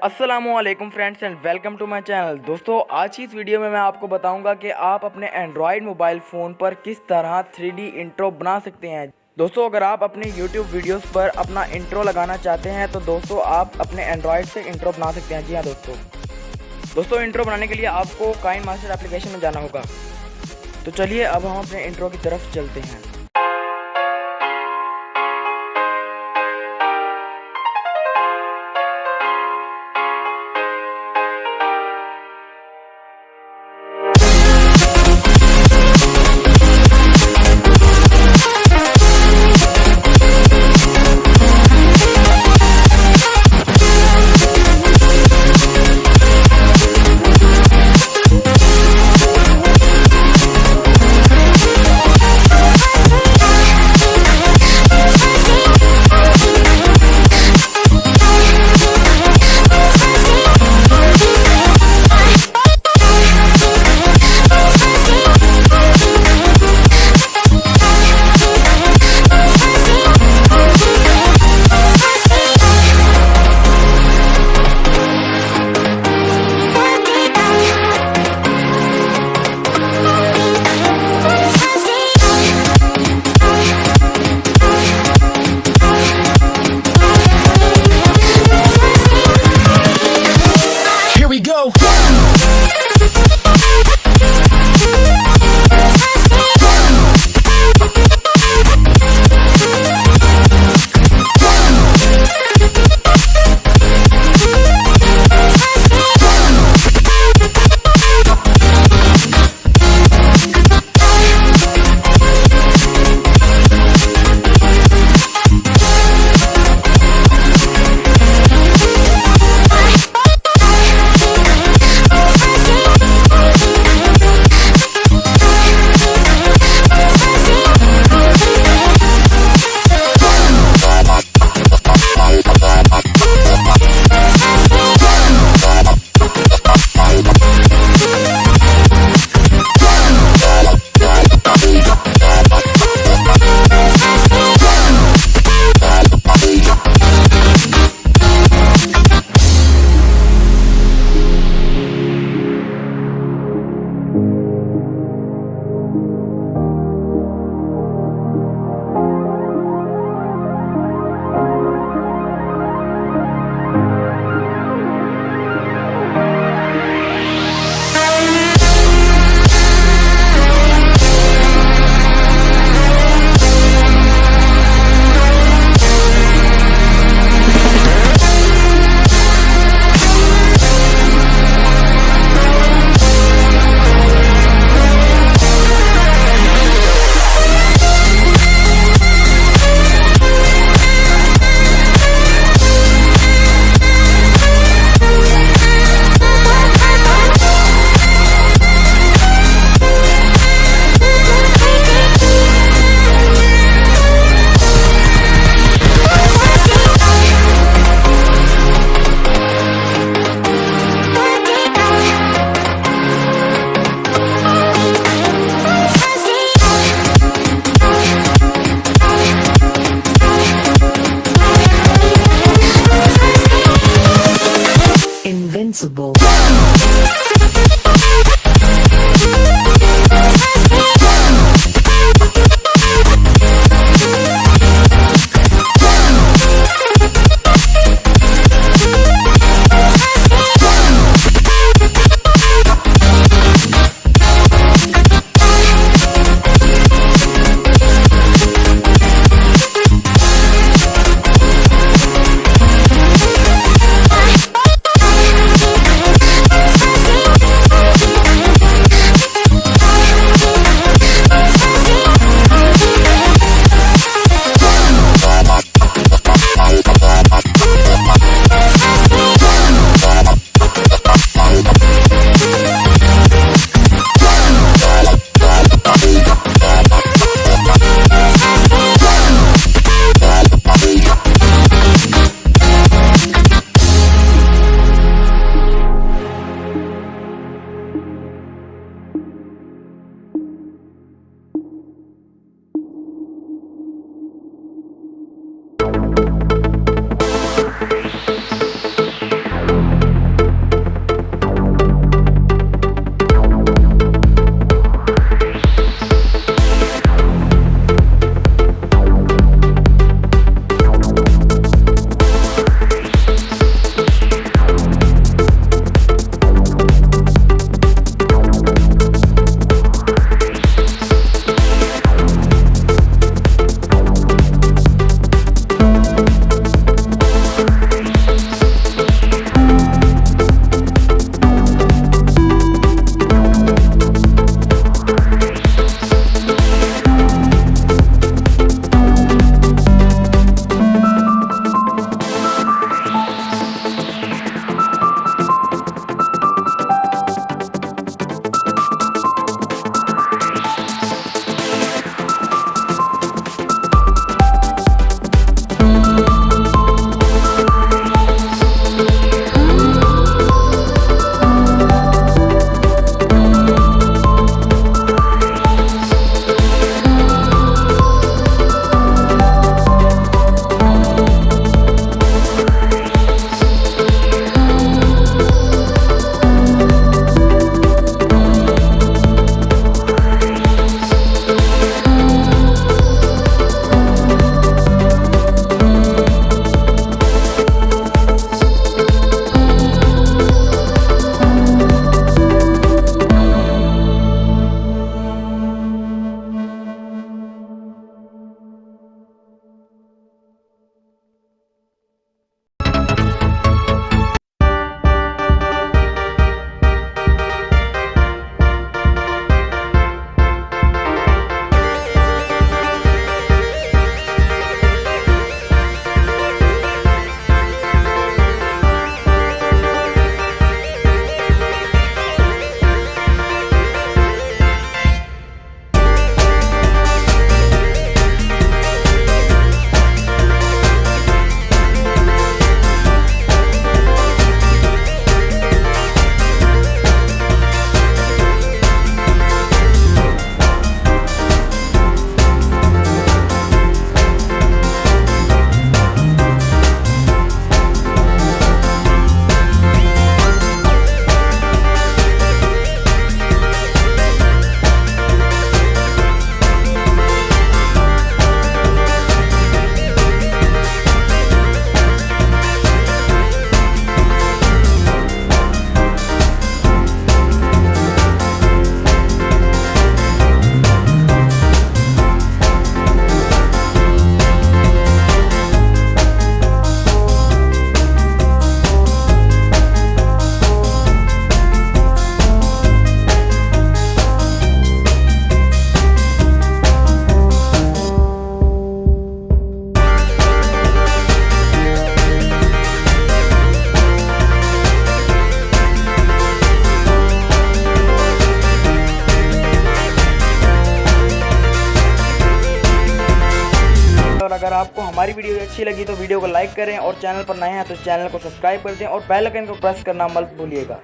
अस्सलामुअलैकुम friends and welcome to my channel. दोस्तों आज की इस वीडियो में मैं आपको बताऊंगा कि आप अपने एंड्रॉयड मोबाइल फ़ोन पर किस तरह 3D इंट्रो बना सकते हैं। दोस्तों अगर आप अपने YouTube वीडियोस पर अपना इंट्रो लगाना चाहते हैं तो दोस्तों आप अपने एंड्रॉयड से इंट्रो बना सकते हैं। जी हाँ दोस्तों इंट्रो बनाने के लिए आपको काइन मास्टर एप्लीकेशन में जाना होगा। तो चलिए अब हम अपने इंट्रो की तरफ चलते हैं। हमारी वीडियो अच्छी लगी तो वीडियो को लाइक करें और चैनल पर नए हैं तो चैनल को सब्सक्राइब कर दें और बेल आइकन को प्रेस करना मत भूलिएगा।